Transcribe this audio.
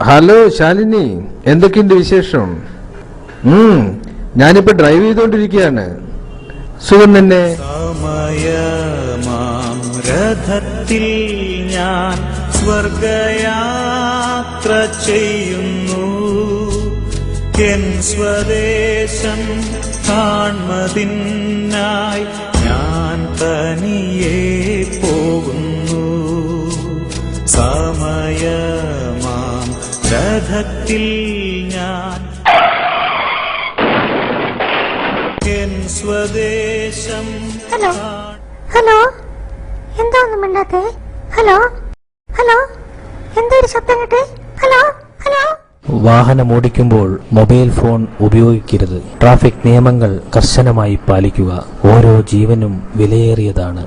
Hello Shalini, എന്തൊക്കെയുണ്ട് വിശേഷം? ഞാനിപ്പോ ഡ്രൈവ് ചെയ്തോണ്ടിരിക്കുകയാണ്. സുഖം തന്നെ. സമയമാം രഥത്തിൽ ഞാൻ സ്വർഗയാത്ര ചെയ്യുന്നു. എൻ സ്വദേശം കാൺമതിനായി ഞാൻ തനിയെ പോകുന്നു. സമയമാം രഥത്തിൽ ഞാൻ എൻ സ്വദേശം. ഹലോ ഹലോ, എന്താ ഒന്നും മിണ്ടാത്തെ? ഹലോ ഹലോ, എന്താ ഒരു ശബ്ദം കേട്ടെ? Hello hello. വാഹനം ഓടിക്കുമ്പോൾ മൊബൈൽ ഫോൺ ഉപയോഗിക്കരുത്. ട്രാഫിക് നിയമങ്ങൾ കർശനമായി പാലിക്കുക. ഓരോ ജീവനും വിലയേറിയതാണ്.